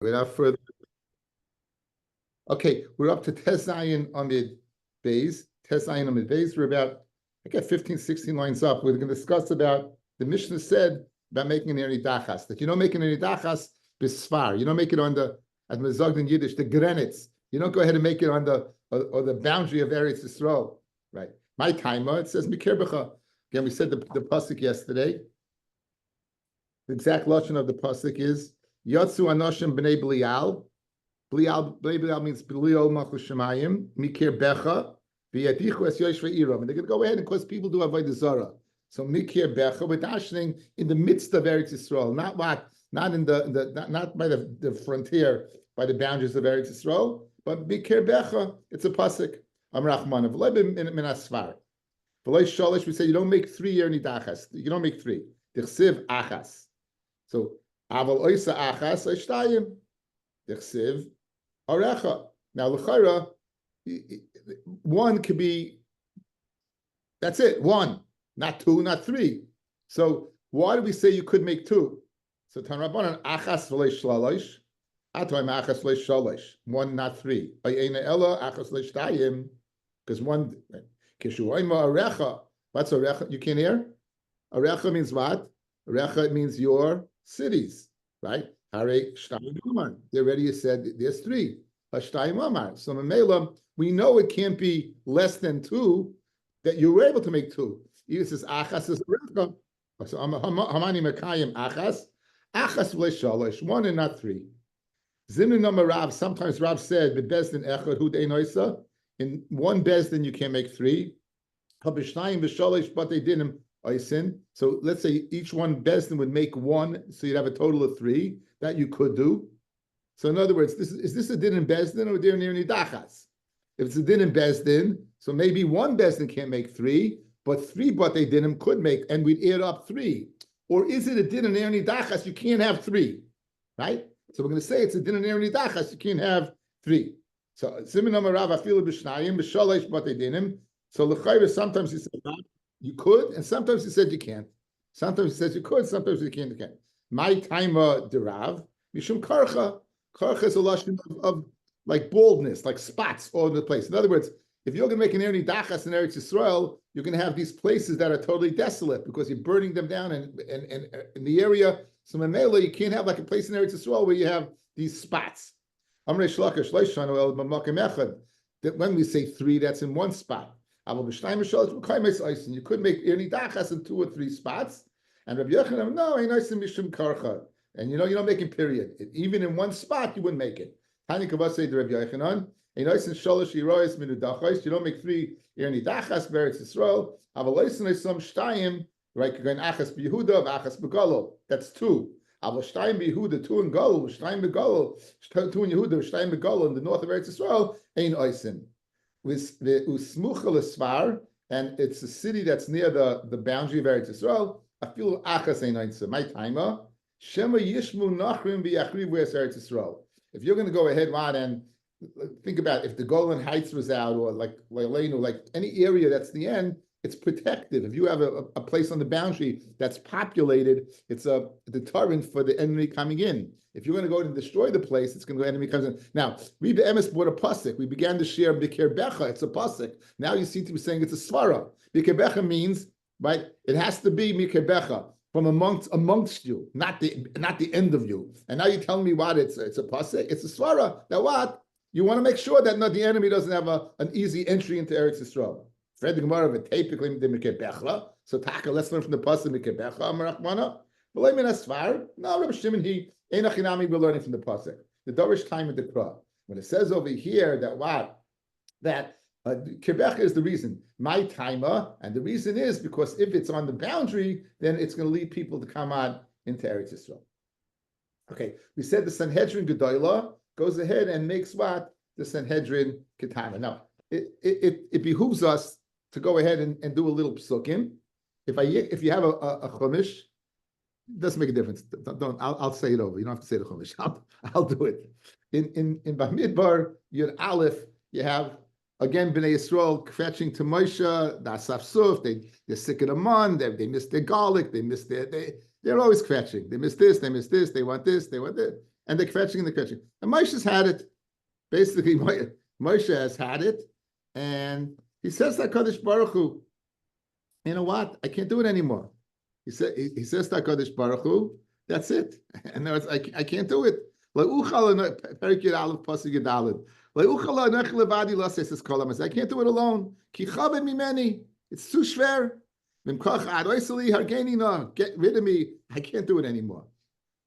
Without further, okay, we're up to Tes Zayin Amid Beis. Tes Zayin Amid Beis. We're about, I get 15, 16 lines up. We're going to discuss about, the Mishnah said about making an eri dachas, that you don't make an eri dachas bisfar. You don't make it on the, as Mezogd in Yiddish, the grenitz. You don't go ahead and make it on the, or the boundary of Eretz Yisrael, right? My timer, it says Mikir B'cha. Again, we said the pasuk yesterday. The exact lashon of the pasuk is Yatsu Anoshim B'nei B'lial. B'lial means B'lial Malchus Shemayim. Mikir Becha. V'yatichu Es Yosh Ve'iram. And they're going to go ahead and cause people to avoid the Zara. So Mikir Becha, we're dashing in the midst of Eretz Yisrael, not in the not by the frontier, by the boundaries of Eretz Yisrael, but Mikir Becha. It's a pasuk. Am Rachman of Lebim in Asfar. V'loy Shalish, we say you don't make 3 year nidachas. You don't make 3. Dichsiv achas. So aval oisa achas oishtayim. Dichsiv arecha. Now l'chayra, 1 could be. That's it. 1, not 2, not 3. So why do we say you could make 2? So Tan Rabbanan achas v'loy shlalish. Atoim achas v'loy shalish. 1, not 3. Ayena ella achas v'loy because 1. Kishuayma arecha. What's arecha? You can't hear? Arecha means what? Arecha means your cities, right? Hare shtayim amar. Already you said there's 3. Shtayim amar. So Mamela, we know it can't be less than 2. That you were able to make 2. Either says achas is arecha. So hamani mekayim achas. Achas v'leishalosh. 1 and not 3. Zimnu number Rav. Sometimes Rav said bebezdin echad hu deinoisa. In 1 bezdin you can't make 3. Habishnayim b'shalosh, but they didn't oisin. So let's say each one bezdin would make 1, so you'd have a total of 3 that you could do. So in other words, is this a din in bezdin or din near nidachas? If it's a din in bezdin, so maybe 1 bezdin can't make 3, but 3 but they didn't could make, and we'd add up 3. Or is it a din in near nidachas? You can't have 3, right? So we're going to say it's a din in near nidachas. You can't have 3. So Simin Amar Rav afilu b'shnayim b'shalosh but they didn't. So l'chayre sometimes he said you could, and sometimes he said you can't. Sometimes he says you could, sometimes you can't. My timer derav mishum karcha. Karcha is a lashon of like baldness, like spots all over the place. In other words, if you're going to make an eri dachas in Eretz Yisrael, you're going to have these places that are totally desolate because you're burning them down and in the area. So Mamela, you can't have like a place in Eretz Yisrael where you have these spots. That when we say 3, that's in 1 spot. You could make eri dachas in 2 or 3 spots. And Rabbi Yochanan, no, mishum karcha. And you don't make it period. Even in 1 spot, you wouldn't make it. Tani kavas say to Rabbi Yochanan, you don't make 3 eri dachas beretz Yisrael. Right, going achas b'Yehuda, achas b'Galil. That's 2. Shtayim b'Yehuda, 2 in Galil, Shtayim b'Galil, 2 in Yehuda, Shtayim b'Galil in the north of Eretz Yisrael, ein oisin. With the usmucha l'svar, and it's a city that's near the boundary of Eretz Yisrael. Afilu achas ein oisin. My timer, shema yishmu nachrim v'yachriv where's Eretz Yisrael. If you're going to go ahead, Rod, and think about if the Golan Heights was out, or like any area that's the end, it's protected. If you have a place on the boundary that's populated, it's a deterrent for the enemy coming in. If you're going to go and destroy the place, it's going to go enemy comes in. Now, Rabbi Emes brought a pasuk. We began to share Bikir Becha. It's a pasuk. Now you seem to be saying it's a svara. Bikir Becha means, right? It has to be Bikir Becha from amongst you, not the end of you. And now you're telling me what it's a pasuk. It's a svara. Now what? You want to make sure that the enemy doesn't have an easy entry into Eretz Yisrael. Fred the Gemara of a typically the Mikir Bechla. So Taka, let's learn from the pasuk Mikir Bechla. Amarachmana. B'lei min asfar. No, Rabbi Shimon he einachinami. We're learning from the pasuk. The Dorish time of the Kra. When it says over here that Kirbecha is the reason. My timer, and the reason is because if it's on the boundary, then it's going to lead people to come on into Eretz Yisrael. Okay, we said the Sanhedrin Gedolah goes ahead and makes what? The Sanhedrin Ketana. Now, it behooves us to go ahead and do a little psukim. If you have a chumash, it doesn't make a difference. I'll say it over. You don't have to say the chumash. I'll do it. In Bamidbar Yud Aleph, you have again Bnei Yisrael fetching to Moshe the Asafsuf. They're sick of the man. They miss their garlic. They're always fetching. They miss this. They miss this. They want this. They want this. and they're kvetching and they're kvetching. And Moshe's had it. Basically, Moshe has had it, and he says to HaKadosh Baruch Hu, you know what? I can't do it anymore. He says to HaKadosh Baruch Hu, that's it. And now I can't do it. I can't do it alone. It's too schwer. Get rid of me. I can't do it anymore.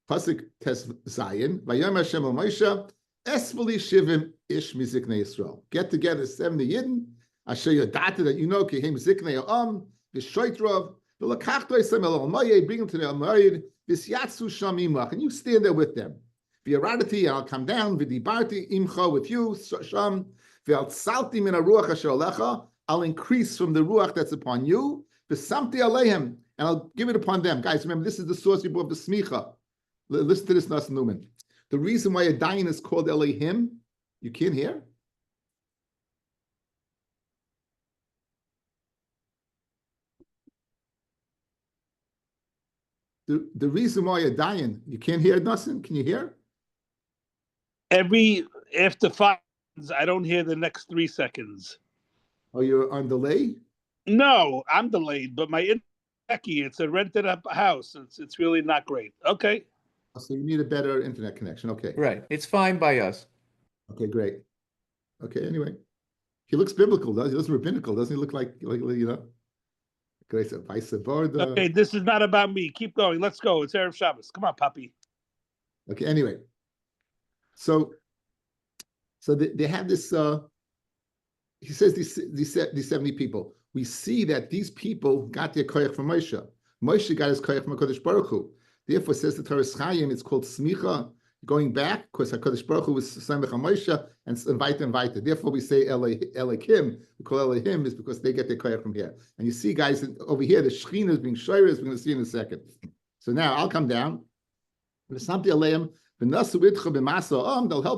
Pasuk Tes Zayin. Vayom Hashem el Moshe, Esveli Shivim Ish Miziknei Yisrael. Get together 70 Yidden. Asher Yodata that you know Kehem Ziknei Am V'Shoitrov V'Lakachto Yisrael El Almayed. Bring them to the Almayed. V'Syatsu Sham Imach, and you stand there with them. V'Yaradati, I'll come down. V'Dibarti Imcha with you. Sham V'Altzalti Min HaRuach Asher Alecha. I'll increase from the ruach that's upon you. V'Samti Alehem, and I'll give it upon them. Guys, remember this is the source of the smicha. Listen to this, Nas Newman. The reason why a dayan is called Elohim, you can't hear? The reason why a dayan, you can't hear nothing? Can you hear? After 5 seconds, I don't hear the next 3 seconds. Oh, you're on delay? No, I'm delayed, but my it's a rented up house. It's really not great. Okay. So you need a better internet connection. Okay. Right. It's fine by us. Okay, great. Okay, anyway. He looks biblical, doesn't he? He looks rabbinical. Doesn't he look like you know? Okay, this is not about me. Keep going. Let's go. It's Erev Shabbos. Come on, Papi. Okay, anyway. So they have this, he says these 70 people. We see that these people got their koyach from Moshe. Moshe got his koyach from HaKadosh Baruch Hu. Therefore, says the Torah Chaim, it's called smicha, going back, because HaKadosh Baruch Hu was Samech HaMoshe, and invite. Therefore, we say Elohim. We call Elohim is because they get their koyach from here. And you see, guys, over here, the Shechina is being shayras. We're going to see in a second. So now, I'll come down. They'll help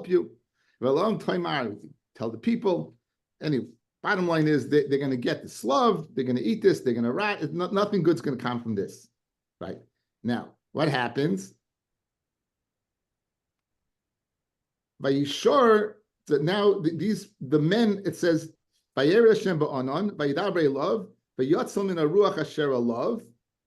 you. Tell the people. Anyway, bottom line is they're going to get this love. They're going to eat this. They're going to rot. Nothing good's going to come from this. Right? Now, what happens? Vayishor, that now the men, it says, Vayer Hashem ba'anon, Vayidabrei love, Vayotzal min haruach asher love.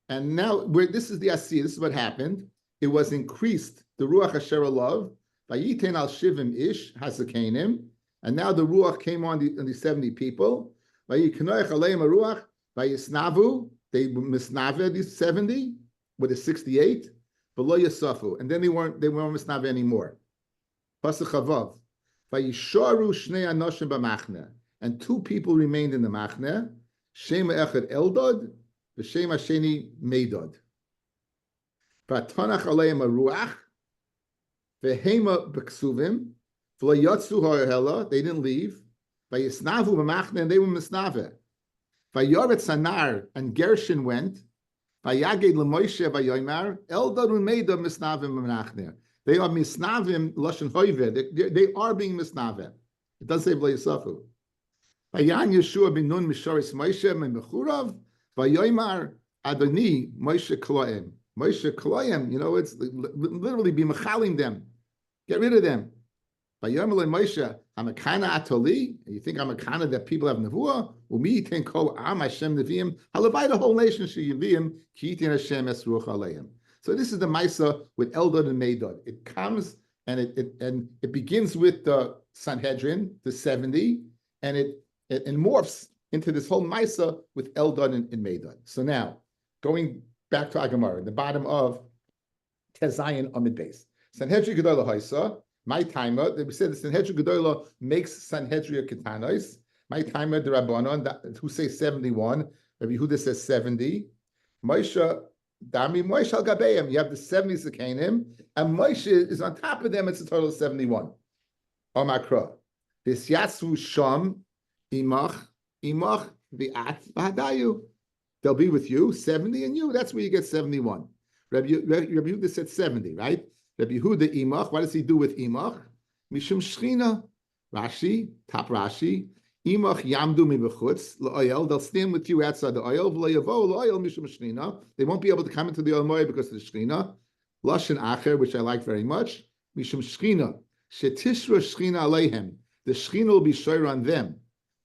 And now, this is the Asiyah, this is what happened. It was increased, the ruach asher love, Vayiten al shivim ish, hasakenim. And now the ruach came on the 70 people. Vayiknoich aleim haruach, Vayisnavu, they misnave these 70, with a 68, below Yasafu. And then they weren't misnave anymore. Pasuk Chavav. Vayisharu shnei anoshim b'machne. And 2 people remained in the machne. Shema echad Eldad, v'shema sheni Meidad. V'atanach aleim haruach, v'hema b'ksuvim, v'lo yatsu ha'hela, they didn't leave. Vayisnavu b'machne, and they were misnave. Vayoret Sanar, and Gershon went. Vayaged leMoshe vayomer Eldad u'Meidad misnavim b'machne. They are misnavim lashon hoive. They are being misnavim. It doesn't say v'lo Yasafu. Vayan Yeshua bin Nun misharis Moshe memechurav vayomer Adoni Moshe kloim. Moshe kloim. You know, it's literally be mechalim them. Get rid of them. Vayomer leMoshe Hamakana atoli. You think Hamakana that people have nevuah? Umi ten kol am Hashem neviim. Halavai the whole nation sheyivim ki yitin Hashem es ruach aleim. So this is the Maisa with Eldad and Meidad. It comes and it begins with the Sanhedrin, the 70, and it morphs into this whole Maisa with Eldad and Meidad. So now, going back to Agamara, the bottom of Tezayin Amid Beis. Sanhedrin Gedolah Haisa, my timer, we said the Sanhedrin Gedolah makes Sanhedrin Ketanos. My timer, the Rabbanon, who say 71, Rabbi Yehuda says 70. Moshe, Dami Moshe al Gabeim, you have the 70 Zekanim, and Moshe is on top of them, it's a total of 71. Omakra. This Yatsu Sham, Imach, Vi'at, Vahadayu. They'll be with you, 70 and you, that's where you get 71. Rabbi Yehuda said 70, right? Rabbi Yehuda Imach, what does he do with Imach? Mishum Shechina. Rashi, top Rashi, Imach Yamdu mi b'chutz l'oil. They'll stand with you outside the oil. V'lo yavo l'oil mishum Shechina. They won't be able to come into the oil moed because of the Shechina. Lashon Acher, which I like very much. mishum shchina shetishra shchina aleihem. The shchina will be shayr on them.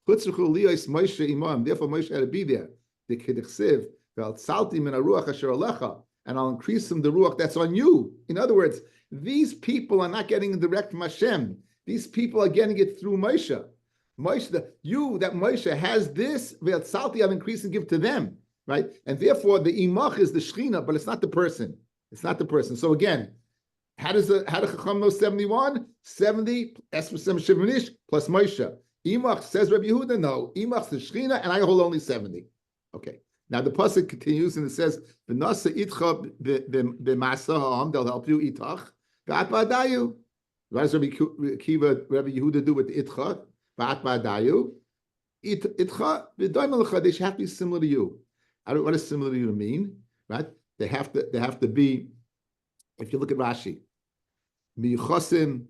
Chutzruchu liyos Moshe imam. Therefore, Moshe had to be there. The kedichsiv ve'altzalti min haruach asher alecha, and I'll increase them the ruach that's on you. In other words, these people are not getting it direct from Hashem. These people are getting it through Moshe. Moshe, that Moshe has this ve'altzalti, I'll increase and give to them, right? And therefore, the imach is the shchina, but it's not the person. It's not the person. So again, how does Chacham know 71? 70 Esper Sem Shivanish plus Moshe. Imach says Rabbi Yehuda, no. Imach's the Shechina, and I hold only 70. Okay. Now the pasuk continues and it says, "V'nasa itcha b'masa ha'am." They'll help you itach. V'at ba'adayu. What does Rabbi Yehuda do with the itcha? V'at ba'adayu. Itcha v'doim lecha. They should have to be similar to you. What does similar to you mean? Right? They have to be. If you look at Rashi, miyuchasim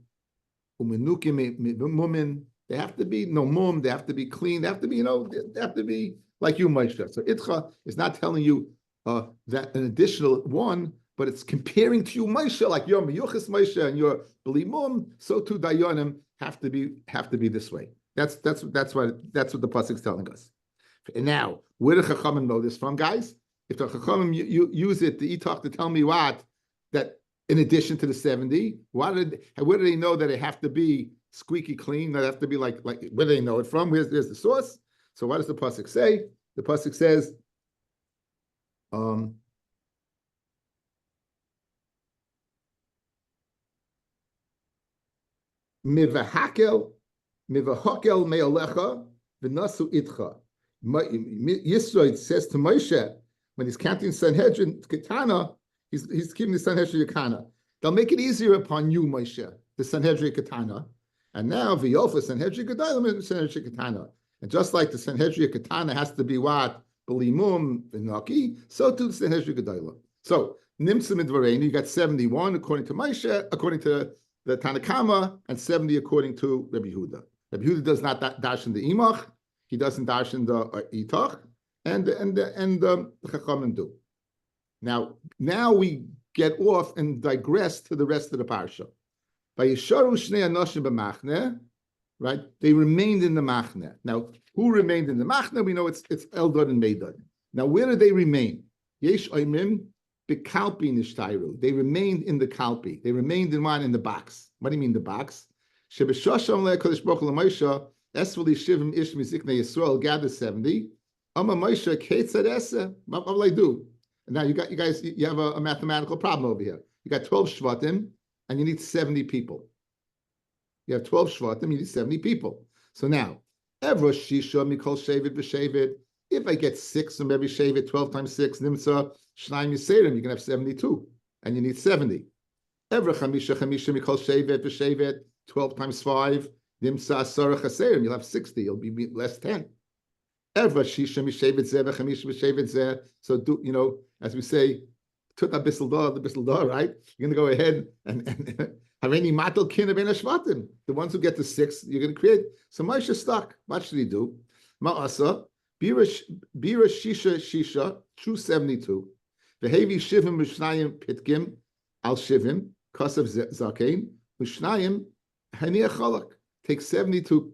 umenukim mumin. They have to be no mum. They have to be clean. They have to be, they have to be like you, Moshe. So Itcha is not telling you that an additional one, but it's comparing to you, Moshe, like your miyuchas Moshe and your belimum. So too dayonim have to be this way. That's what the pasuk is telling us. And now, where do Chachamim know this from, guys? If the Chachamim use it, the Itach, to tell me what, that in addition to the 70, where do they know that it have to be squeaky clean? That have to be like where do they know it from? Where's the source? So what does the pasuk say? The pasuk says, Mivahakel me'alecha v'nasu itcha. Yisro says to Moshe, when he's counting Sanhedrin Katana, he's keeping the Sanhedrin Katana. They'll make it easier upon you, Moshe, the Sanhedrin Katana. And now V'yofa Sanhedrin Gedailim Sanhedrin Katana. And just like the Sanhedrin Katana has to be what? Belimum v'naki, so too the Sanhedrin Gedailim. So Nimsa Midvareinu, you got 71 according to Moshe, according to the Tanakama, and 70 according to Rabbi Yehuda. Rabbi Yehuda does not dash in the imach, he doesn't dash in the itach, and the Chachamim do. Now we get off and digress to the rest of the parsha. By Yisharu Shnei Anoshim b'machne, right? They remained in the machne. Now, who remained in the machne? We know it's Eldad and Meidad. Now, where did they remain? Yesh Oimim b'kalpi nishtayru. They remained in the kalpi. They remained in the box. What do you mean the box? Shebeshasham le'Kodesh Baruch Hu l'Moshe esveli shivim ish miziknei Yisrael gathered 70. Amma Moshe ketzad ese. What will I do? Now you guys have a mathematical problem over here. You got 12 shvatim and you need 70 people. You have 12 shvatim, you need 70 people. So now, Evra Shisha Mikol Shevet v'Shevet. If I get 6 from every Shevet, 12 times 6, Nimsa Shnayim Yiseirim, you can have 72, and you need 70. Evra Chamisha Mikol Shevet v'Shevet, 12 times 5, Nimsa Asara Chaseirim, you'll have 60, you'll be less 10. Evra Shisha Mishevet Zeh v'Chamisha Mishevet Zeh. So do, as we say, Tut the Bissel, right? You're going to go ahead and have any matal kin of shvatim. The ones who get to 6, you're going to create. So Moshe stuck. What should he do? Ma'asa, Bira Shisha, true 72. Vehevi Shivim Mishnayim Pitkim, Al Shivim, Kasav Zakein, Mishnayim, Haniach Chalak. Take 72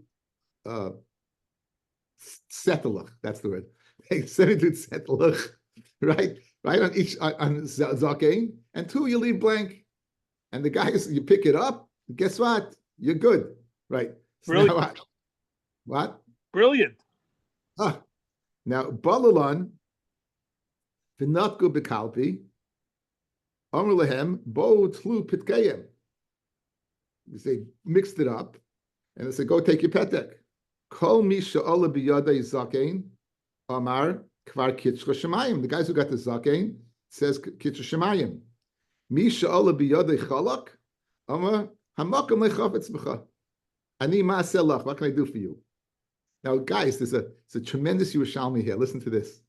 Setelach, that's the word. Take 72 Setelach, right? Right on each on Zakein, and 2 you leave blank. And the guys, you pick it up, guess what? You're good. Right. So Brilliant. What? Brilliant. Now, Balalan, Vinatku Bekalpi, Amr Lehem, Bo Tlu Pitkayim. They mixed it up, and they said, go take your petek. Kol Misha Ola Biyada Zakein, Amar, Kvar Kitchra Shemayim. The guys who got the Zakein says Kitchra Shemayim. Misha Allah biyadei chalak, Amar hamakam lechavitz b'cha. Ani ma'aselach. What can I do for you? Now, guys, there's a tremendous Yerushalmi here. Listen to this.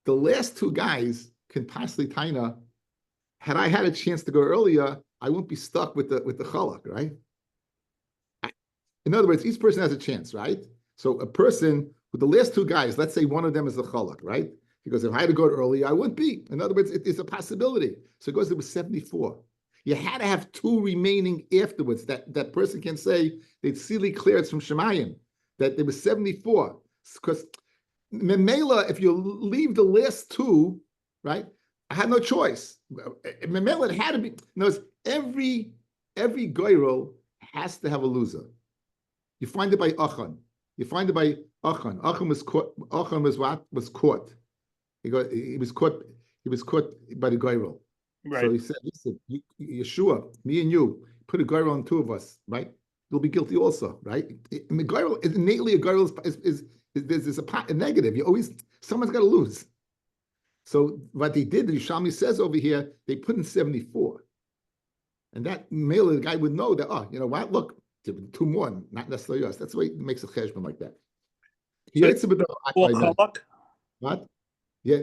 The last 2 guys can possibly taina. Had I had a chance to go earlier, I wouldn't be stuck with the chalak, right? In other words, each person has a chance, right? So a person with the last 2 guys, let's say one of them is the chalak, right? Because if I had to go earlier, I wouldn't be. In other words, it's a possibility. So it goes, there was 74. You had to have two remaining afterwards. That person can say they'd seally cleared from Shemayim, that there was 74. Because Memela, if you leave the last two, right, I had no choice. Memela, it had to be. Notice every goyrel has to have a loser. You find it by Achan. You find it by Achan. Achan was caught. Achan was what? Was caught. He was caught. He was caught by the goyrel. Right. So he said, "Listen, Yeshua, me and you, put a goyrel on two of us, right? You'll be guilty also, right? And the goyrel, innately, a goyrel is there's a negative. You always someone's got to lose. So what they did, the Yerushalmi says over here, they put in 74, and that male, the guy would know that. Oh, you know what? Look, two more, not necessarily us. That's why he makes a cheshbon like that. What? Yeah.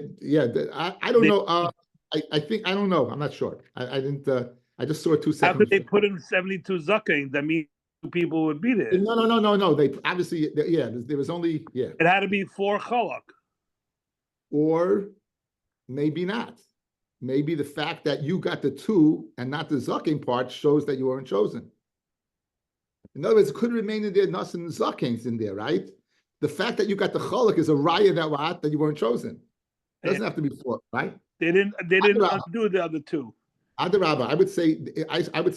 I don't know. I think I don't know. I'm not sure. I didn't. I just saw 2 seconds. How could they put in 72 zaken? That means people would be there. No. They obviously, there was only It had to be 4 chalak. Or maybe not. Maybe the fact that you got the 2 and not the zaken part shows that you weren't chosen. In other words, it could remain in there, nas and zakens in there, right? The fact that you got the chalak is a raya that you weren't chosen. It doesn't have to be 4, right? They didn't undo the other 2. Adarabba, I would say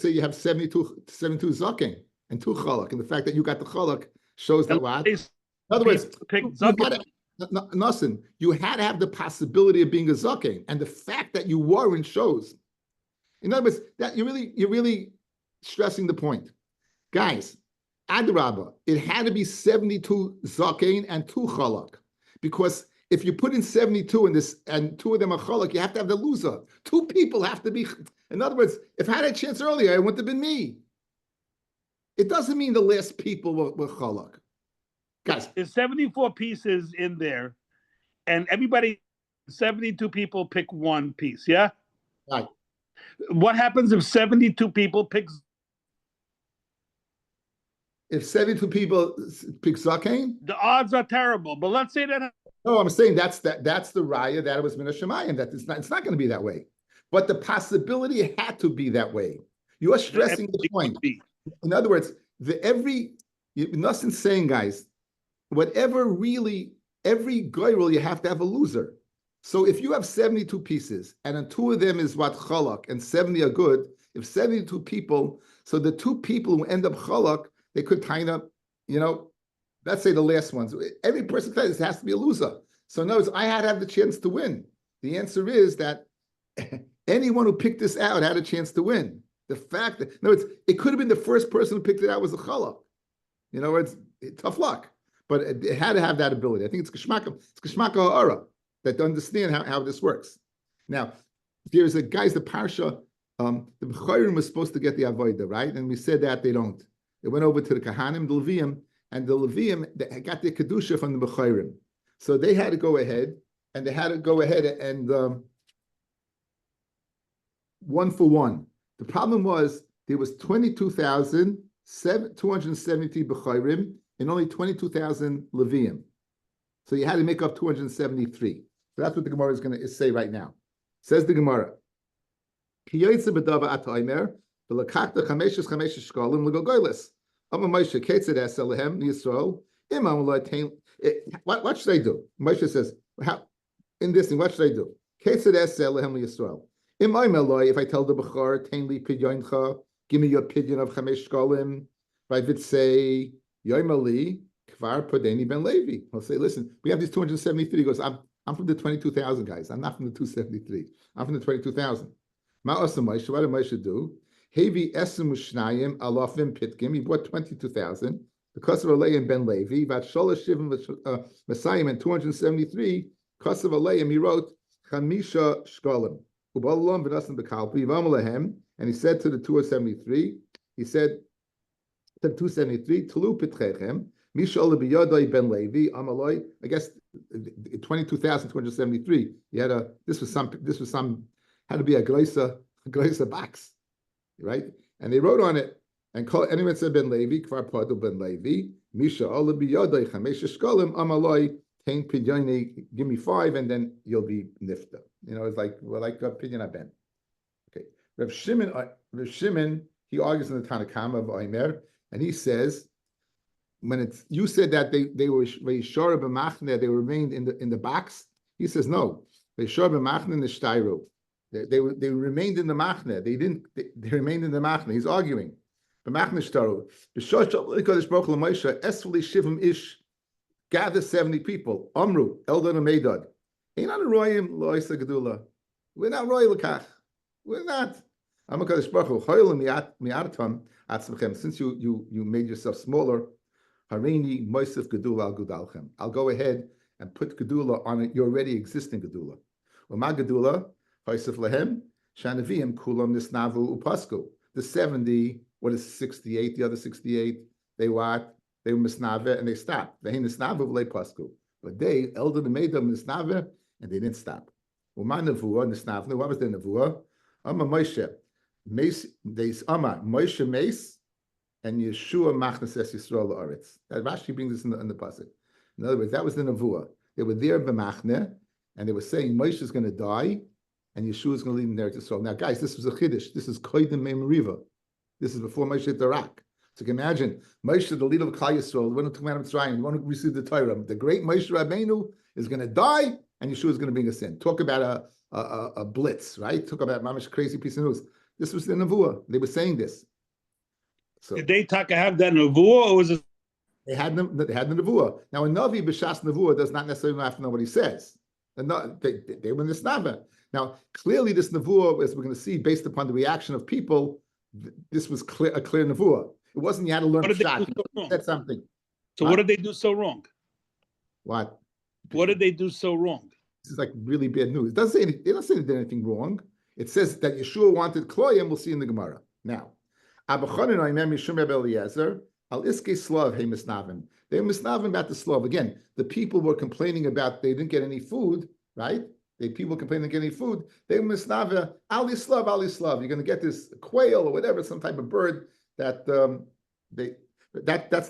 you have 72 zaken and 2 chalak, and the fact that you got the chalak shows that what? In other words, you had to have the possibility of being a zaken, and the fact that you weren't shows. In other words, that you're really stressing the point, guys. Adarabba, it had to be 72 zaken and 2 chalak, because if you put in 72 in this and 2 of them are chalak, you have to have the loser. 2 people have to be. In other words, if I had a chance earlier, it wouldn't have been me. It doesn't mean the last people were chalak. Guys, there's 74 pieces in there, and 72 people pick 1 piece. Yeah. Right. What happens if 72 people pick? If 72 people pick zaken, the odds are terrible. But let's say that. No, I'm saying that's the raya that it was min hashemayim, that it's not going to be that way. But the possibility had to be that way. You are stressing the point. In other words, nothing's saying, guys, whatever really, every goyrel, you have to have a loser. So if you have 72 pieces and then 2 of them is what chalak and 70 are good, if 72 people, so the 2 people who end up chalak, they could kind of, let's say the last ones. Every person says it has to be a loser. So notice I had to have the chance to win. The answer is that anyone who picked this out had a chance to win. The fact that, it could have been the first person who picked it out was a chalak. It's tough luck. But it had to have that ability. I think it's kishmaka ha'ara that to understand how this works. Now, there's the parsha, the B'chayrim was supposed to get the avodah, right? And we said that they don't. They went over to the Kahanim, the Levium, and the Levium they got their kedusha from the B'chayrim. So they had to go ahead, and 1 for 1. The problem was there was 22,270 B'chayrim and only 22,000 Levium. So you had to make up 273. So that's what the Gemara is going to say right now. Says the Gemara, what should I do? Moshe says, in this thing, what should I do? If I tell the Bechor, give me your pidyon of Chamesh Shkolim, if I would say, Yoimali, Kvar Podeni Ben Levi. I'll say, listen, we have these 273. He goes, I'm from the 22,000 guys. I'm not from the 273. I'm from the 22,000. Ma'asa Moshe, what did Moshe do? Hevi Esem Ushnayim Alafim Pitkim. He bought 22,000. Because of Aleim Ben Levi, Vat Sholosh Shivim Messiah and 273. Because of Aleim, he wrote Chamisha Shkolim. Ubalam V'Nasan B'Kalpi Yivam Lehem. And he said to the 273, he said to the 273, Tulu Pitchechem. Misha Ola B'Yodai Ben Levi Amaloi. I guess 22,273. He had this was some had to be a Gleisa box, right? And they wrote on it, and anyone said Ben Levi, Kfar Padu Ben Levi, Misha Ola B'Yodai Chamesh Shkolim Amaloi Tain Pidyon. Give me 5, and then you'll be nifta. It's like Pidyon Ben. Okay. Rav Shimon, he argues in the Tanakama of Omer, and he says, when it's you said that they were Shora b'machne, they remained in the box. He says no, they Shora b'machne in the shtayru. They remained in the machne. They remained in the machne. He's arguing. B'machne shtaru. B'shosh l'kodesh baruch l'Moshe esvli shivim ish. Gather 70 people. Amru Eldad Meidad. Ain't on a royim loisa gedula. We're not royal kach. We're not. I'm a kadosh baruch hu. Hoyel mi'artam atzmechem. Since you made yourself smaller, harini moisef gedula al gudalchem. I'll go ahead and put gedula on your already existing gedula. Uma gedula hoisef lehem shanavim kulam nisnavu upasku. The 70, what is 68? The other 68, they what? They were misnave and they stopped. They nisnave v'lei pasku. But they elder the made them nisnave and they didn't stop. Uma nevuah nisnavne. What was the nevuah? Ama Moshe mace. They ama Moshe mace and Yeshua machnases Yisrael la'aretz. That Rashi brings this in the pasuk. In other words, that was the nevuah. They were there b'machne and they were saying Moshe is going to die and Yeshua is going to lead them there to Yisrael. Now, guys, this was a chiddush. This is koydem me'meriva. This is before Moshe hit the rock. So you can imagine, Moshe, the leader of Klal Yisrael, the one who took out of Mitzrayim, the one who received the Torah, the great Moshe Rabbeinu is going to die, and Yeshua is going to bring us in. Talk about a blitz, right? Talk about mamish crazy piece of news. This was the Nevuah. They were saying this. So did they have that Nevuah, or was it? They had the Nevuah. Now, a Navi b'shas Nevuah does not necessarily have to know what he says. They were in this Nava. Now, clearly, this Nevuah, as we're going to see, based upon the reaction of people, this was a clear Nevuah. It wasn't you had to learn shot. He said something. So what did they do so wrong? What? What did they do so wrong? This is like really bad news. It doesn't say it doesn't say they did anything wrong. It says that Yeshua wanted Kloyim. We'll see in the Gemara. Now, they were misnavim about the slav. Again, the people were complaining about they didn't get any food, right? The people complaining they didn't get any food. They were misnavim, Ali Slav. You're going to get this quail or whatever, some type of bird. That's the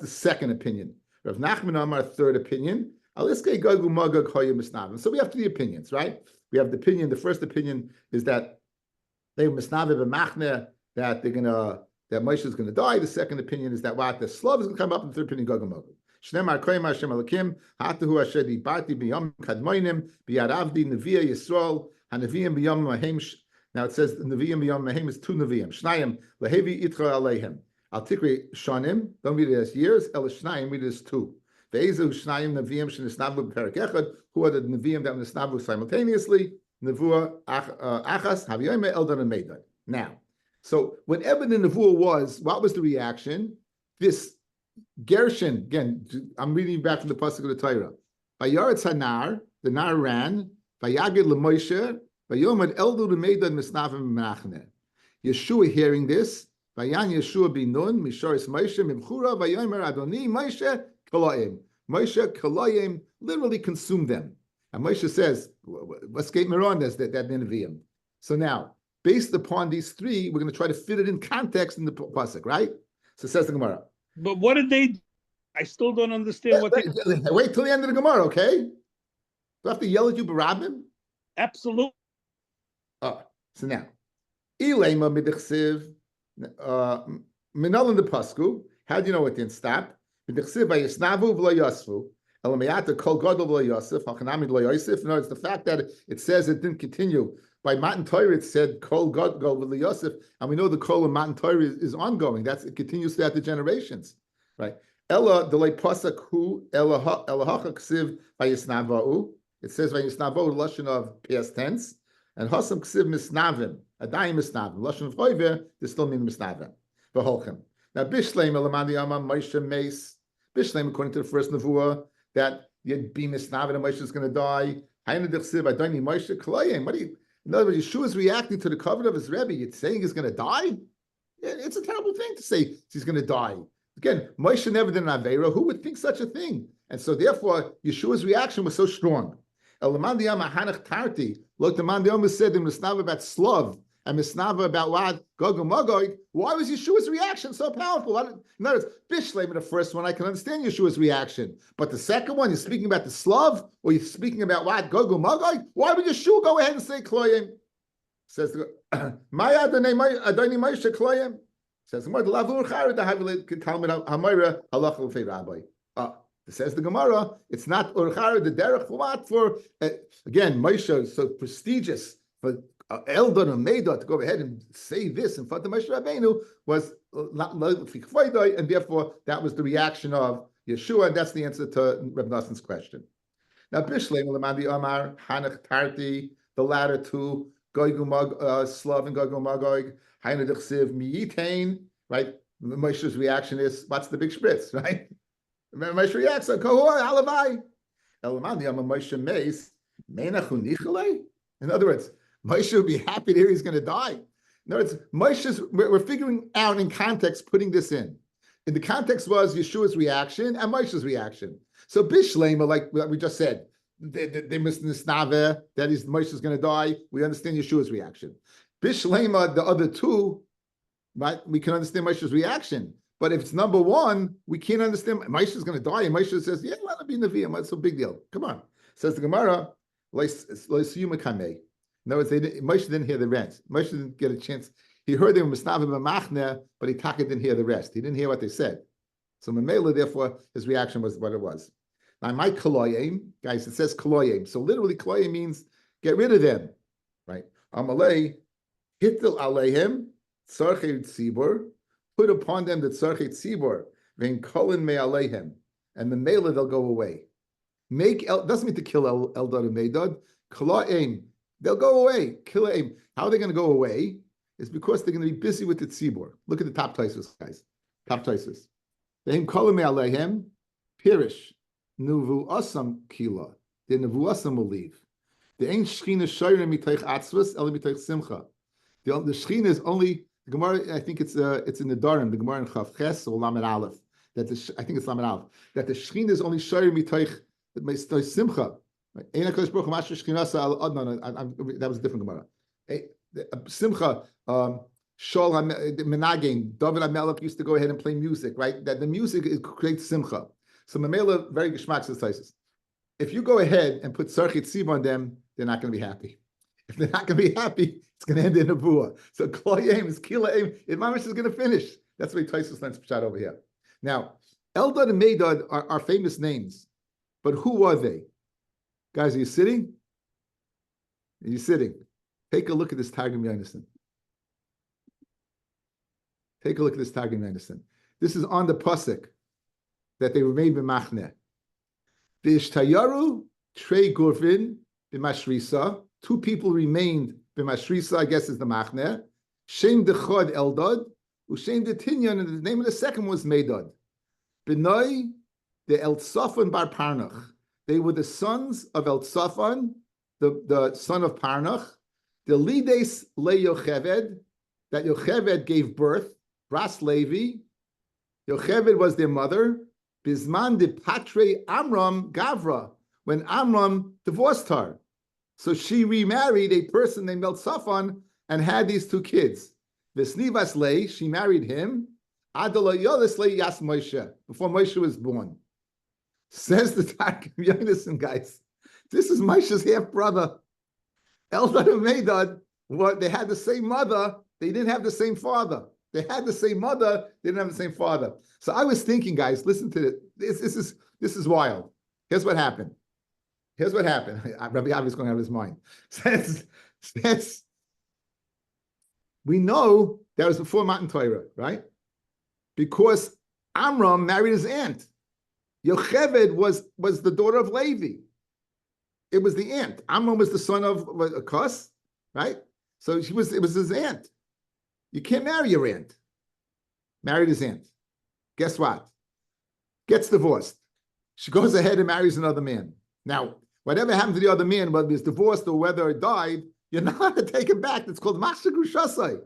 second opinion. Rav Nachman Amar, third opinion. So we have three opinions, right? We have the opinion. The first opinion is that they were misnave b'machne, that Moshe is going to die. The second opinion is that what the Slav is going to come up. And the third opinion, Gog and Magog. Shneimar koyim Hashem Elokim hatahu asher dibarti b'yom kadmoinim b'yad avdi neviah Yisrael haneviyim b'yom mahem. Now it says the Nevi'im b'yom mahem is two Nevi'im. Shnayim lehevi itcha aleihem. Al tikri shanim. Don't read it as years. El shnayim, read it as two. Ve'ezu shnayim Nevi'im shenisnavu b'perek echad. Who are the Nevi'im that nisnavu simultaneously? Nevuah achas haviyome eldad and meidad. Now, so whatever the Nevuah was, what was the reaction? This Gershon, again, I'm reading back from the pasuk of the Torah. Vayaretz hanar, the nar ran. Vayagid leMoshe. Vayomad eldu meidad misnavim machne. Yeshua hearing this, Vayan Yeshua binun misharis Moshe mimchura vayomer Adoni Moshe kalaim. Moshe kalaim literally consumed them. And Moshe says, "What's Gate Miron?" That Nevi'im. So now, based upon these three, we're going to try to fit it in context in the pasuk, right? So it says the Gemara. But what did they? I still don't understand what they. Wait till the end of the Gemara, okay? Do I have to yell at you, Barabim? Absolutely. Oh, so now, Ilema midichsiv, minal in the pasku. How do you know it didn't stop? Midichsiv vayisnavu v'lo yasvu. Elamayata kol gadol v'lo yosef. Hachanami v'lo yosef. No, it's the fact that it says it didn't continue. By Matan Torah, it said kol gadol v'lo yosef, and we know the kol of Matan Torah is ongoing. It continues throughout the generations, right? Ella delay pasak hu ella hacha ksiv vayisnavau. It says vayisnavau lashon of past tense. And Hasam Ksiv Misnavim, Adayim Misnavim, Lashon of Hoiver, they still mean Misnavim. V'holchem. Now, Bishleim Elamadi Yama Moshe Mace. Bishleim, according to the first Nevuah, that you'd be Misnavim and Moshe is going to die. Hayna Dechsiv, Adayim Moshe Kalayim. What do you, in other words, Yeshua is reacting to the covenant of his Rebbe. You're saying he's going to die? Yeah, it's a terrible thing to say he's going to die. Again, Moshe never did an Aveira. Who would think such a thing? And so, therefore, Yeshua's reaction was so strong. Elamadi Yama Hanach Tarti. Look, the man the almost said in Misnava about Slav and Misnava about what Gog and Magog. Why was Yeshua's reaction so powerful? In other words, Bishleim, the first one, I can understand Yeshua's reaction. But the second one, you're speaking about the Slav, or you're speaking about what Gog and Magog? Why would Yeshua go ahead and say Kloyim? Says My Adonai Moshe Kloyim says the Lavur Chara the Havil Talmud Hamayra Halacha L'Fei Rabbi. Says the Gemara, it's not Urchara the derech for what for again Moshe is so prestigious for Eldon and Meidot to go ahead and say this in front of Moshe Rabbeinu was and therefore that was the reaction of Yeshua, and that's the answer to Reb Nassan's question. Now Bishleim Lamandi Amar Hanach Tarti, the latter two Goygumag Slav and Goygumagog Hainu Dechsiv Miyitain, right? Moshe's reaction is what's the big spritz, right? Moshe reacts like Kohor Alavai. Elamandi Amar Moshe Meis Menachu Nichale. In other words, Moshe would be happy to hear he's going to die. In other words, Moshe's, we're figuring out in context, putting this in. And the context was Yeshua's reaction and Moshe's reaction. So Bishlema, like we just said, they missed Nisnave, that is Moshe's going to die. We understand Yeshua's reaction. Bishlema, the other two, right? We can understand Moshe's reaction. But if it's number one, we can't understand. Moshe's going to die. And Moshe says, yeah, let it be Nevi'im. What's so big deal? Come on. Says the Gemara, in other words, Moshe didn't hear the rest. Moshe didn't get a chance. He heard them misnavim b'machne, but he didn't hear the rest. He didn't hear what they said. So Mamela, therefore, his reaction was what it was. Now, my koloyim, guys, it says koloyim. So literally, koloyim means get rid of them, right? Amalei hitel aleihem tzarchei tzibur, put upon them the tzarchei tzibur vein kolin me aleihem, and Mamela they'll go away. Doesn't mean to kill Eldad and Meidad. Koloyim. They'll go away. Kilaim. How are they going to go away? It's because they're going to be busy with the tzibur. Look at the top Taisus, guys. Top Taisus. Vehim kolame aleihem pirish nuvu asam kila. The nuvu asam will leave. The ain't shchina shayre miteich atzvus ele miteich simcha. The shchina is only the Gemara. I think it's in the Darim. The Gemara in Chav Ches or Lamed Aleph. I think it's Lamed Aleph. That the shchina is only shayre miteich simcha. That was a different Gemara. Simcha, Shol Menagim, David HaMelech used to go ahead and play music, right? That the music creates Simcha. So Mamela, very geschmack says, if you go ahead and put Sarchit Tzib on them, they're not going to be happy. If they're not going to be happy, it's going to end in a buah. So Kloyim is Kilaim. Mamish is going to finish. That's what Taisus learns shot over here. Now, Eldad and Meidad are famous names, but who are they? Guys, are you sitting? Are you sitting? Take a look at this Targum Yonason. Take a look at this Targum Yonason. This is on the pasuk that they remained b'machne. V'ishtayaru trei gurvin b'mashrisa. Two people remained b'mashrisa, I guess is the machne. Shem dechad Eldad, u'shem detinyan, and the name of the second was Meidad. B'nai the Eltsafan bar Parnach. They were the sons of Eltsafan, the son of Parnach. The Lides le Yocheved, that Yocheved gave birth, Bras Levi. Yocheved was their mother. Bisman de Patre Amram Gavra, when Amram divorced her. So she remarried a person named Eltsafan and had these two kids. Vesnivas le, she married him. Adala Yolis le Yas Moshe, before Moshe was born. Says the Targum Yonason, guys. This is Moshe's half brother. Eldad and Meidad, they had the same mother. They didn't have the same father. They had the same mother. They didn't have the same father. So I was thinking, guys, listen to this. This is wild. Here's what happened. Rabbi Avi's going out of his mind. Says we know that was before Matan Torah, right? Because Amram married his aunt. Yocheved was the daughter of Levi. It was the aunt. Amram was the son of a Kos, right? So it was his aunt. You can't marry your aunt. Married his aunt. Guess what? Gets divorced. She goes ahead and marries another man. Now, whatever happened to the other man, whether he's divorced or whether it died, you're not going to take it back. It's called Mashta Grushasai.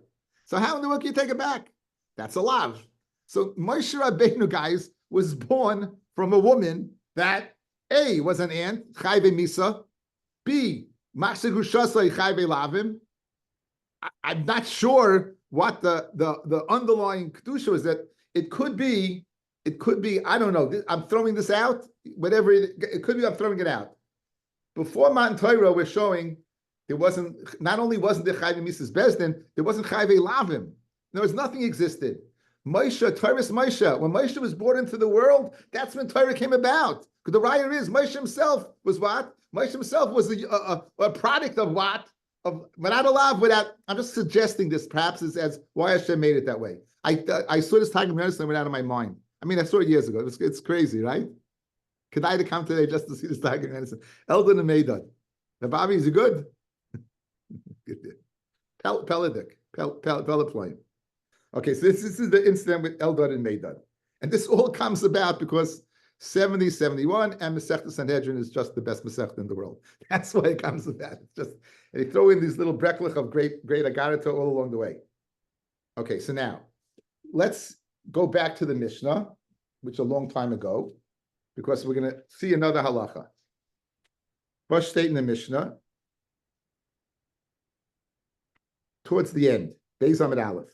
So how in the world can you take it back? That's a lav. So Moshe Rabbeinu, guys, was born from a woman that A, was an aunt, Chayve Misa, B, Mashta Grushasai Chayve Lavim. I'm not sure what the underlying kedusha is. That it could be, I don't know. I'm throwing this out. Whatever it could be, I'm throwing it out. Before Matan Torah, we're showing there wasn't, not only wasn't there Chayv Mises Bezdin, there wasn't Chayv Lavim. There was nothing existed. Moshe, Torah's Moshe, when Moshe was born into the world, that's when Torah came about. Because the raya is, Moshe himself was what? Moshe himself was a product of what? Of without a lav, without. I'm just suggesting this perhaps as why Hashem made it that way. I saw this Targum Yonasan went out of my mind. I mean, I saw it years ago. It's crazy, right? Could I to come today just to see this Targum Yonasan? Eldon and Meidad. The Bobby is good. Peladik, Pelaploin. Okay, so this is the incident with Eldad and Meidad. And this all comes about because 70, 71, and Masechta Sanhedrin is just the best Masechta in the world. That's why it comes about. It's just, they throw in these little breklich of great agarata all along the way. Okay, so now, let's go back to the Mishnah, which a long time ago, because we're going to see another halacha. First state in the Mishnah, towards the end, Beis Amid Aleph.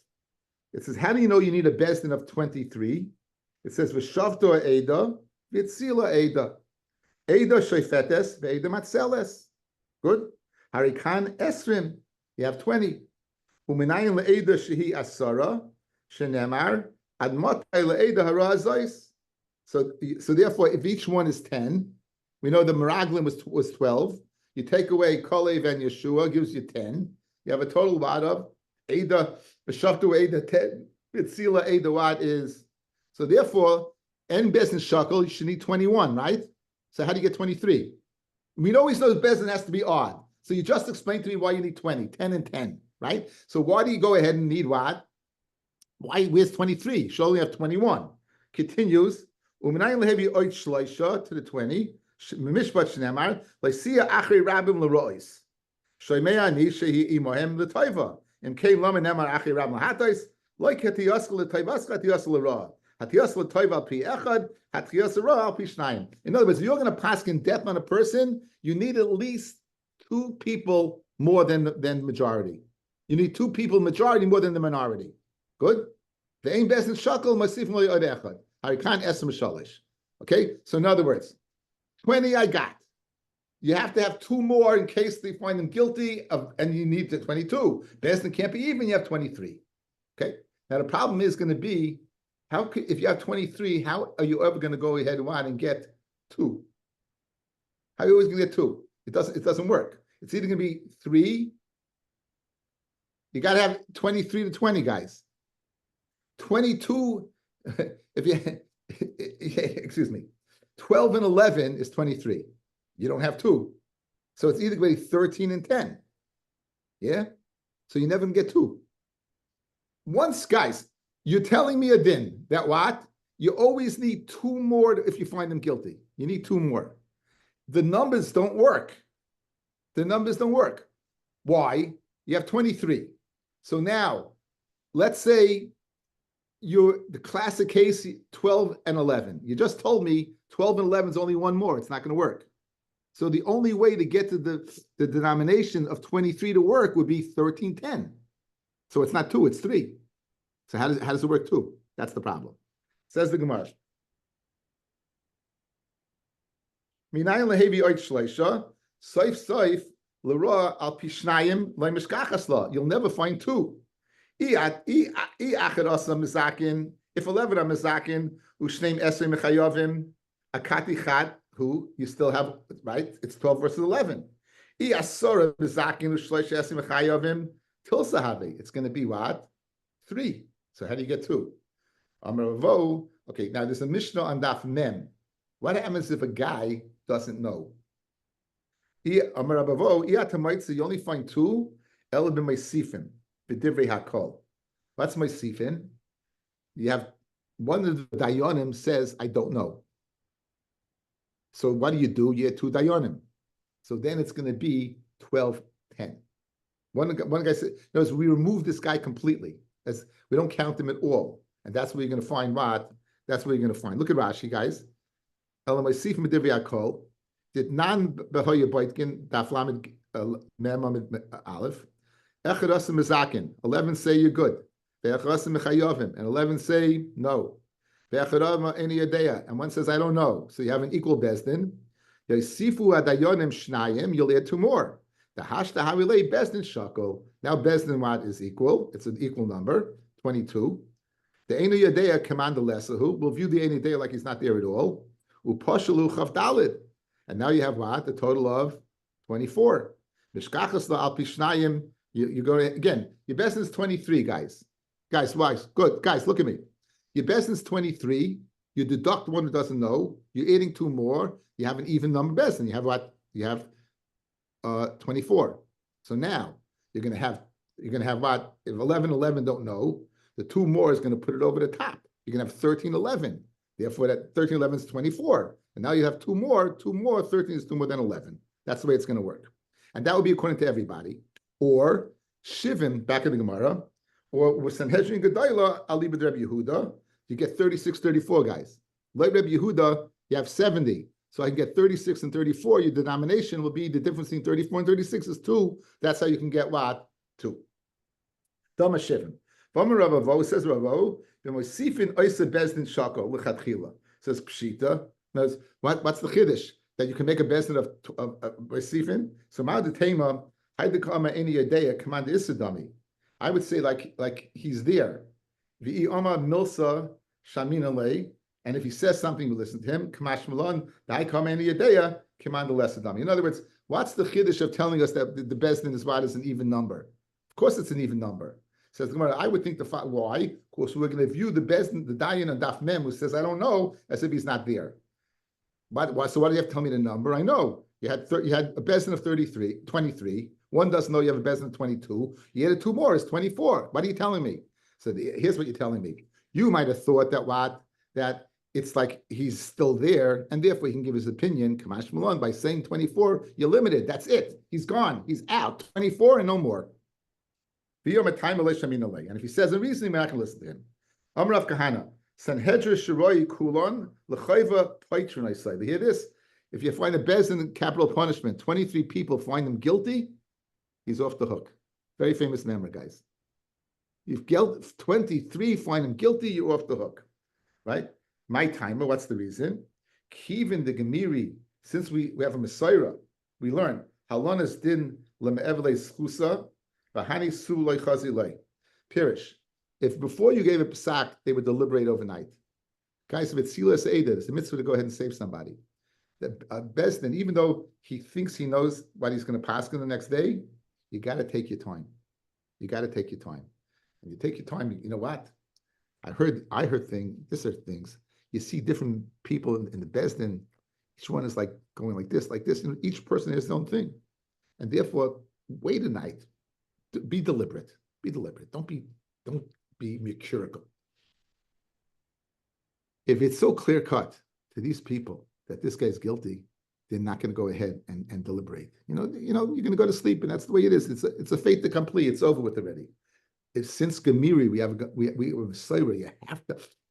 It says, how do you know you need a bezdin of 23? It says, V'shavto Eida, V'tzila Eida. Eida Sheifetes, V'eida Matzeles. Good. Harikan Esrim, you have 20. U'minayin le'eida shehi asara, shenemar, admatai le'eida hara azais. So therefore, if each one is 10, we know the Meraglim was 12. You take away Kolev and Yeshua, gives you 10. You have a total lot of Eida, V'shavtu Eida 10, V'tzila Eida what is. So therefore, En Bezin Shakel, you should need 21, right? So how do you get 23? We always know Bezin has to be odd. So you just explained to me why you need 20, 10 and 10, right? So why do you go ahead and need what? Where's 23? You should only have 21. Continues, U'minayin lehevi oit shloisha to the 20, Mishpat shnemar, Leisia achri rabim lerois. Shoymei ani shehi imohem l'toiva. In kein lamen nemar achri rabim l'hatais, like hatiyas l'toivas hatiyas l'ra. Hatiyas l'toiva al pi echad, hatiyas l'ra al pi shnayim. In other words, if you're going to pass in death on a person, you need at least 2 people more than majority. You need 2 people majority more than the minority. Good? The aim best in shakel masif lo yod echad. Harikan esem shalish. Okay? So in other words, 20 I got. You have to have 2 more in case they find them guilty of, and you need to 22. Besdin can't be even, you have 23. Okay? Now the problem is going to be, if you have 23, how are you ever going to go ahead and get 2? How are you always going to get 2? It doesn't work. It's either going to be 3. You got to have 23 to 20, guys. 22, excuse me, 12 and 11 is 23. You don't have 2. So it's either going to be 13 and 10. Yeah? So you never can get 2. Once, guys, you're telling me a din that what? You always need 2 more if you find them guilty. You need 2 more. The numbers don't work. The numbers don't work. Why? You have 23. So now, let's say you're the classic case, 12 and 11. You just told me 12 and 11 is only 1 more. It's not going to work. So the only way to get to the denomination of 23 to work would be 1310. So it's not 2, it's 3. So how does it work 2? That's the problem. Says the Gemara. Minayin lehevi oit shleisha, soif soif, l'ra al pishnayim le'mishkachas la. You'll never find 2. If 11 are mizakin, ushneim esrei mechayovim, akati chat, who you still have, right? It's 12 versus 11. It's going to be what? 3. So how do you get 2? Okay, now there's a Mishnah on Daf Mem. What happens if a guy doesn't know? You only find 2. What's my sifin? You have one of the dayanim says, I don't know. So what do? You add 2 dayanim. So then it's going to be 12-10. One guy said, notice we remove this guy completely. As we don't count him at all. And that's where you're going to find what? That's where you're going to find. Look at Rashi, guys. Did non behoya boitkin daf lamed mem amid aleph. Echad asim mezakin. 11 say you're good. Ve'echad asim mechayovim. And 11 say no. Ve'echad asim eni yadeya. And one says I don't know. So you have an equal bezdin. Yosifu adayonim shnayim. You'll add 2 more. The hashta havilei bezdin shakel. Now bezdin what is equal? It's an equal number, 22. The Einu Yadea command the lesahu. We'll view the Einu Yadea like he's not there at all. Upashalu chavdalid. And now you have what? The total of 24. Mishkachas la al pishnayim. You go again. Your bezdin is 23, guys. Guys, wise, good. Guys, look at me. Your bezdin is 23. You deduct one who doesn't know. You're adding two more. You have an even number bezdin. You have what? You have 24. So now you're gonna have what? If 11 don't know, the two more is gonna put it over the top. You're gonna have 1311. Therefore, that 1311 is 24. And now you have two more. 13 is two more than 11. That's the way it's gonna work. And that would be according to everybody. Or Shivim, back in the Gemara, or with Sanhedrin Gedayla, Ali b'd Rabbi Yehuda, you get 36, 34, guys. Like Rabbi Yehuda, you have 70. So I can get 36 and 34. Your denomination will be the difference between 34 and 36 is 2. That's how you can get what? 2. Dama Shivim. Vama Ravo, says Ravo, Sifin Oisa Bezdin Shako, Lichatchila. Says Pshita. What's the Chiddush? That you can make a Bezdin of Sifin? So Ma'ad the Tema, Haidakama Eni Yadeya, command Isadami. I would say like he's there. V'i Oma Milsa Shamina Lei. And if he says something, we listen to him. Kamash Malon, Daikam Eni Yadeya, command the Lesadami. In other words, what's the Chiddush of telling us that the Bezdin is what is an even number? Of course it's an even number. Says the Gemara, I would think why? Of course, we're going to view the Bezdin, the Dayan on Daf Mem, who says, I don't know, as if he's not there. But so why do you have to tell me the number? I know. You had a Bezdin of 23. One doesn't know you have a Bezdin of 22. You added two more, it's 24. What are you telling me? So here's what you're telling me. You might have thought that it's like he's still there, and therefore he can give his opinion, Kamash Malon, by saying 24, you're limited. That's it. He's gone. He's out. 24 and no more. And if he says a reason, we're not going to listen to him. Amrav Kahana, Sanhedrin Shiroi Kulon, L'chayva Paitron, I say. But hear this. If you find a Bezdin capital punishment, 23 people find him guilty, he's off the hook. Very famous memory, guys. If 23 find him guilty, you're off the hook. Right? My timer, what's the reason? Kivin the Gemiri, since we have a Messiah, we learn Halonas din leme'evle schusa, v'hani su loy chazi loy. Pirish. If before you gave a psak, they would deliberate overnight. Guys, if it's silas eda, it's a mitzvah to go ahead and save somebody. The Bezdin, even though he thinks he knows what he's going to pass in the next day, you got to take your time. You got to take your time. And you take your time, you know what? I heard things, these are things. You see different people in the Bezdin, each one is like going like this, and each person has their own thing. And therefore, wait a night. Be deliberate. Be deliberate. Don't be mercurial. If it's so clear cut to these people that this guy's guilty, they're not going to go ahead and deliberate. You're going to go to sleep, and that's the way it is. It's a fait accompli. It's over with already. If since Gemiri we have slavery,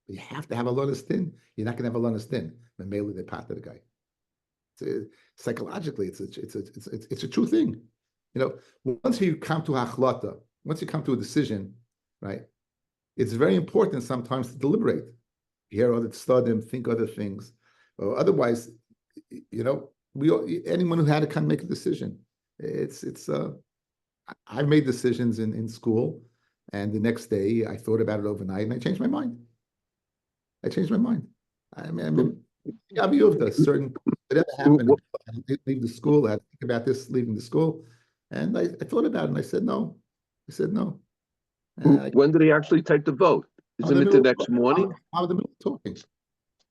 you have to have a lonestin. You're not going to have a lonestin. When mainly they part of the guy. Psychologically, it's a true thing. Once you come to achlata, once you come to a decision, right? It's very important sometimes to deliberate, hear other studim, think other things. Or otherwise, anyone who had to come make a decision. I've made decisions in school, and the next day I thought about it overnight, and I changed my mind. I mean, certain whatever happened, I leave the school. I had to think about this leaving the school, and I thought about it, and I said no. When did he actually take the vote? Isn't it the next morning? I'm in the middle of talking.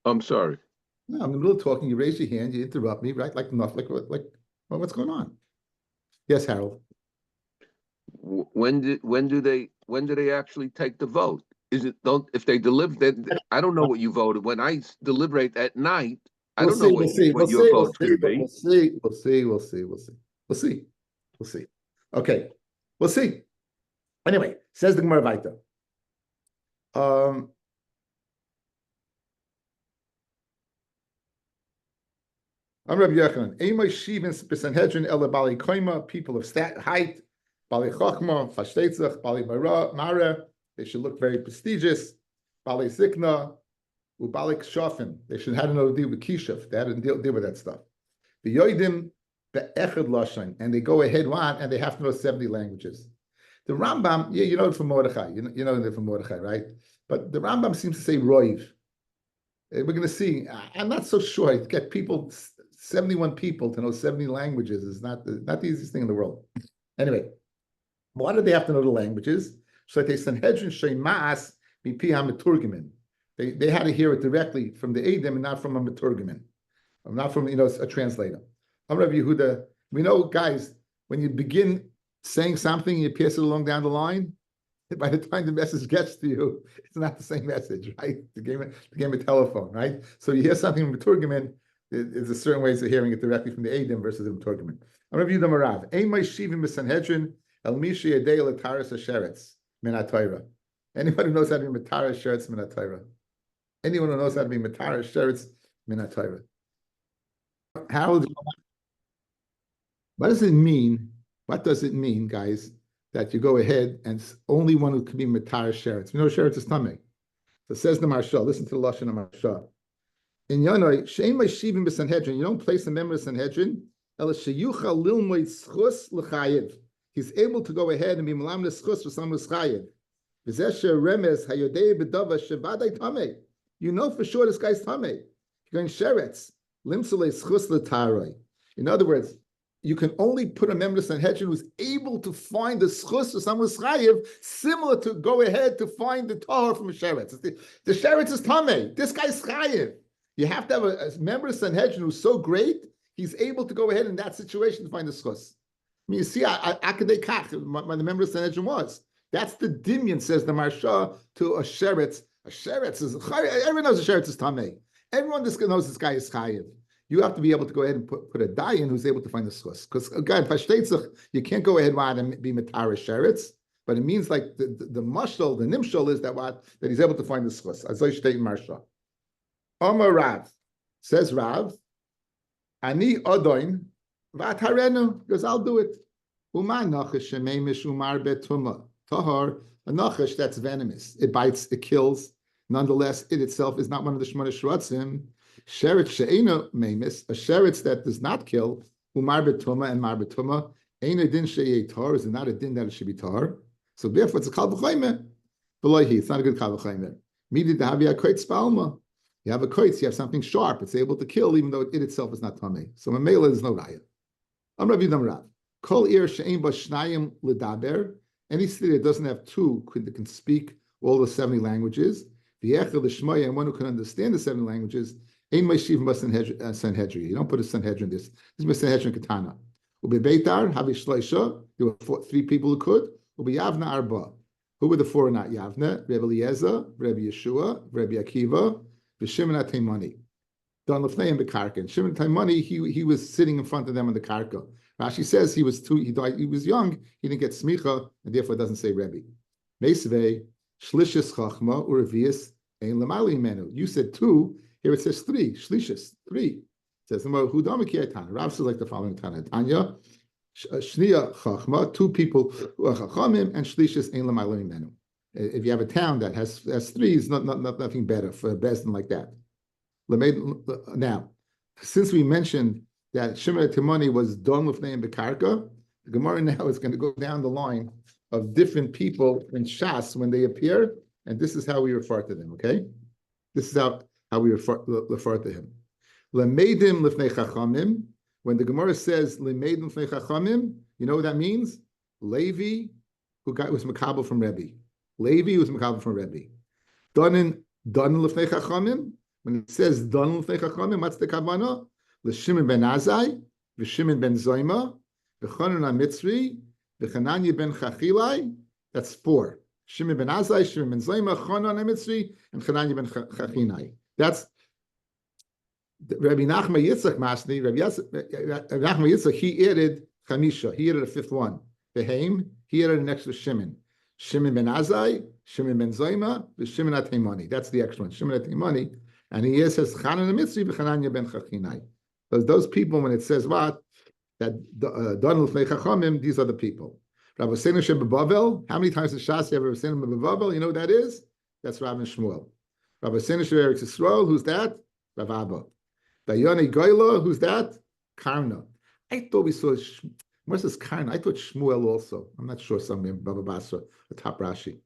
I'm sorry. No, I'm in the middle of talking. You raise your hand, you interrupt me, right? Like what's going on? Yes, Harold. When do they actually take the vote? If they deliberate? I don't know what you voted. When I deliberate at night, I don't know what your vote's going to be. We'll see. Okay, we'll see. Anyway, says the Gemara Vaita. I'm Rabbi Yochanan. Eimai Shivin Sanhedrin Ela Bali Koima, people of height, Bali Chachma, Fashtetzach, Bali Mara. They should look very prestigious. Bali Zikna, Ubalik Shafin. They should have no deal with Kishav. They had to deal with that stuff. The Yoidim the Echad Lashon, and they go ahead one, and they have to know 70 languages. The Rambam, yeah, you know it from Mordechai. You know it from Mordechai, right? But the Rambam seems to say Roiv. We're going to see. I'm not so sure. To get people, 71 people to know 70 languages is not the easiest thing in the world. Anyway, why do they have to know the languages? So they Sanhedrin Sheimas Mipi HaMeturgimin. They had to hear it directly from the Eidim and not from a Meturgimin, or not from a translator. I'm Rabbi Yehuda. We know, guys, when you begin saying something, you pass it along down the line. By the time the message gets to you, it's not the same message, right? The game of telephone, right? So you hear something from Meturgimin, there's a certain ways of hearing it directly from the Eidim versus the Meturgimin. I'm Rabbi Yehuda Marav. Ein Shivim b'Sanhedrin el Mishi Yedei Lataris Hasheretz Min HaTorah. Anyone who knows how to be Mataris Sheretz Min HaTorah. Anyone who knows how to be Mataris Sheretz Min HaTorah. Harold, what does it mean? What does it mean, guys, that you go ahead and only one who can be Matar Sheretz? We know Sheretz is Tameh. So says the Marsha, listen to the Lashon of Marsha. In Yanoi, Shein Shivim b'Sanhedrin, you don't place a member of Sanhedrin, El Sheyucha Lilmoid Schus L'Chayiv. He's able to go ahead and be Malam L'Schus for someone who's Chayiv. V'zeh Remez Hayodei B'Dava Shevadai Tameh. You know for sure this guy's Tameh. You're going Sheretz. Limsulei Schus L'Taroi. In other words, you can only put a member of Sanhedrin who's able to find the schus or someone who's chayiv, similar to go ahead to find the tahor from a sheretz. The sheretz is tameh. This guy's chayiv. You have to have a member of Sanhedrin who's so great, he's able to go ahead in that situation to find the schus. I mean, you see, akadei kach, the member of Sanhedrin was. That's the dimyan, says the Marsha, to a sheretz. A sheretz is, everyone knows a sheretz is tameh. Everyone knows this guy is chayiv. You have to be able to go ahead and put a dayan who's able to find the schus. Because again, you can't go ahead and be matarish sheretz, but it means like the mashal, the nimshal is that he's able to find the schus. As I state in Marsha. Omar Rav says Rav, Ani odoin v'atarenu, because I'll do it. Uma nachash shememish umar betuma tahar, a nachash that's venomous. It bites, it kills. Nonetheless, it itself is not one of the shmona shratzim. Sheretz she'ena memis, a sheretz that does not kill, umar betuma and mar betuma, eina din she'yei tar, is not a din that it should be tar. So therefore, it's a kal v'chayme. V'loihi, it's not a good kal v'chayme. Midi dahavi ha'koitz ba'alma. You have a koitz, you have something sharp, it's able to kill, even though it itself is not tamei. So mamela is no raya. I'm Rabbi Rav. Kol ir she'en ba shnayim l'daber, any city that doesn't have two that can speak all the 70 languages, v'yechel l'shmaya, and one who can understand the 70 languages, Ein Meshivim Sanhedrin. You don't put a Sanhedrin this. This is Sanhedrin Katana. Ubi Beitar, Havi Shloisha, there were 3 people who could. Ubi Yavna Arba. Who were the 4 not Yavna? Rabbi Eliezer, Rabbi Yeshua, Rabbi Akiva, Shimon HaTaimani. Don Lefnei and Bekarka. Shimon HaTaimani, he was sitting in front of them on the Karka. Rashi says he was young, he didn't get smicha, and therefore doesn't say Rebbe. Meisvei, Shlishis Chachma, Uravias, Ein Lamali Menu. You said 2. Here it says 3, shlishis, 3. It says, who damaki Tanya? Rav says like the following Tanya. Tanya, shniya chachma, 2 people who are chachamim, and shlishis ein l'maylim menu. If you have a town that has 3, it's nothing better for a bezdin like that. Now, since we mentioned that Shimon Timoni was don l'fnei and bekarka, the Gemara now is going to go down the line of different people in Shas when they appear, and this is how we refer to them, okay? This is how we refer to him. Lemeidim lifnei chachamim. When the Gemara says lemeidim lifnei chachamim, you know what that means? Levi, was makabel from Rebbe. Levi was makabel from Rebbe. Donin lifnei chachamim. When it says don lifnei chachamim, what's the kavana? L'Shimon ben Azai, v'Shimon ben Zoyma, v'Chanan HaMitzri, v'Chananya ben Chachilai. That's 4. Shimon ben Azai, Shimon ben Zoyma, Chanan HaMitzri, and Chananya ben Chachinai. That's Rabbi Nachman Yitzchak Masni. Rabbi Nachman Yitzchak, he added Chamisha. He added a 5th one. Behaim, he added an extra Shimon. Shimon ben Azai, Shimon ben Zoyma, Shimon HaTaimani. That's the extra one. Shimon HaTaimani. And he says Chanan HaMitzri, V'Chananya ben Chachinai. Those people, when it says what? That Don L'fnei Chachamim, these are the people. Rabbi Seinu Shebebavel, how many times in Shas you have Rabbi Seinu Shebebavel? You know what that is? That's Rav and Shmuel. Rabbi Seinu Sheberetz Yisrael, who's that? Rav Abba. Dayoni Goyla, who's that? Karna. I thought we saw where's kind? I thought Shmuel also. I'm not sure. Somewhere in Baba Basra, the top Rashi.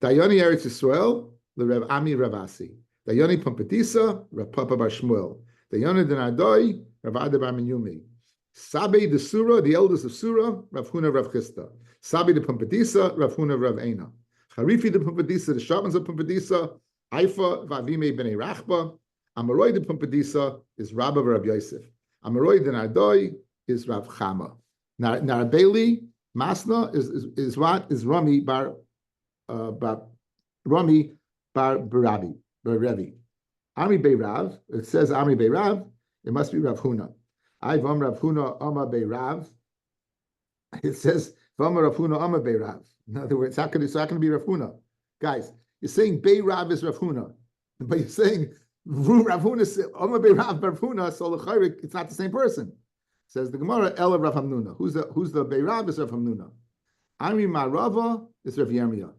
Dayoni Eretz Yisrael, the Rev Ami Ravasi. Dayoni Pumbedisa, Rav Papa Bar Shmuel. Dayoni Denardoi, Rav Ada Bar Menyumi. Sabi the Surah, the elders of Surah, Rav Huna Rav Chisda. Sabi the Pumbedisa, Rav Huna Rav Eina. Harifi the Pumbedisa, the Shabans of Pumbedisa, Haifa Vavime Bnei Rachba. Amaroi the Pumbedisa is Rabbi Rav Yosef. Amaroi the Nardoi is Rav Chama. Narabeli Masna is what is Rami Bar Rami Bar Berevi. Ami Beirav. It says Ami Beirav. It must be Rav Huna. I Vam Rav Huna Ama Beirav. It says Vam Rav Huna Ama Beirav. In other words, how can it be Rav Huna? Guys, you're saying Beirav is Rav Huna, but you're saying Rav Huna Ama Beirav Rav Huna. So it's not the same person. Says the Gemara, Ela Rav Hamnuna. Who's the Beirav is Rav Hamnuna. Ami Marava is Rav Yirmiyah.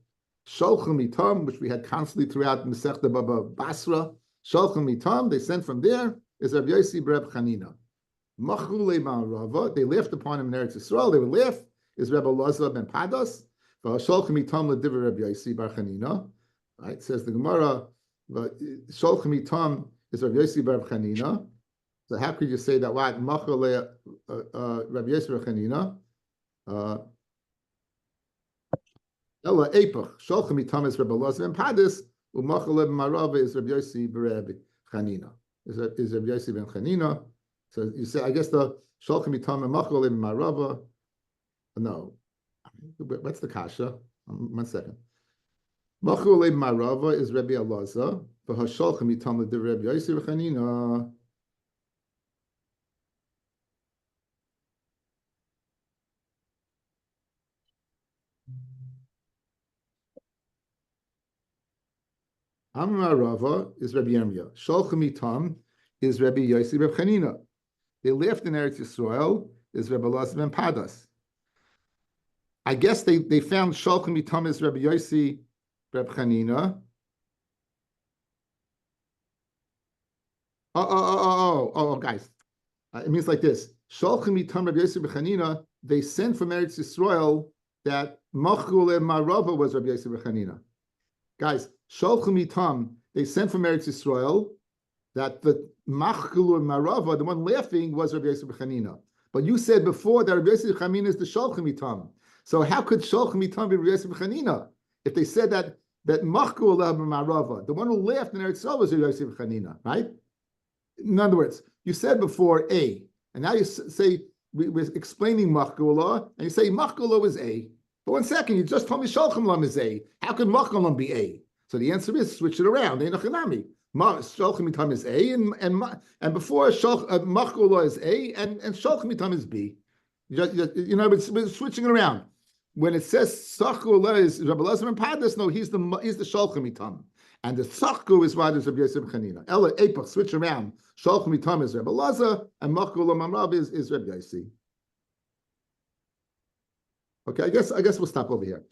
Sholchim Mitam, which we had constantly throughout Masechta Baba Basra. Sholchim Mitam, they sent from there, is Rav Yossi Breb Chanina. Machule Ma'arava, they laughed upon him in Eretz Yisrael, they would laugh, is Rebbe Elazar ben Padas. Sholchim Mitam L'divrei Rav Yossi Bar Chanina. Right, says the Gemara, Sholchim Mitam is Rav Yossi Breb Chanina. So how could you say that? What Machule Rav Yossi Bar Chanina? Ella Epach Sholchim Mitam is Rebbe Elazar ben Padas. Umachale Marava is Rav Yossi Breb Chanina. Is Rav Yossi ben Chanina? So you say, I guess the Sholchim Mitam and Machale Marava. No, what's the kasha? 1 second. Machale Marava is Rabbi Elazar. For Sholchim Mitam the Rav Yossi ben Chanina. Amar Rava is Rabbi Yirmiyah. Sholchim Mitam is Rabbi Yossi ben Chanina. They left in Eretz Yisrael is Rabbi Elazar ben Padas. I guess they found Sholchim Mitam is Rabbi Yossi ben Chanina. Guys. It means like this. Sholchim Mitam Rabbi Yossi ben Chanina, they sent from Eretz Yisrael that Machul and Marava was Rabbi Yossi ben Chanina. Guys, Sholchim Mitam, they sent from Eretz Yisrael that the Machul and Marava, the one laughing, was Rabbi Yossi ben Chanina. But you said before that Rabbi Yossi ben Chanina is the Sholchim Mitam. So how could Sholchim Mitam be Rabbi Yossi ben Chanina? If they said that Machul and Marava, the one who laughed in Eretz Yisrael was Rabbi Yossi ben Chanina, right? In other words, you said before A, and now you say we're explaining Machul, and you say Machul is A. But 1 second, you just told me Sholchim Lam is A. How could Machul Lam be A? So the answer is switch it around. Sholchim Mitam is A, and before Machul is A, and Sholchim Mitam is B. We're switching it around. When it says Sachul is Rabbi Elazar ben Padas, no, he's the Sholchim Mitam. And the Sachku is what is Rabbi Yossi ben Chanina. Ella Epach, switch around. Sholchim Mitam is Rabbi Elazar, and Machul Mamrav is Rabbi Yossi. Okay, I guess we'll stop over here.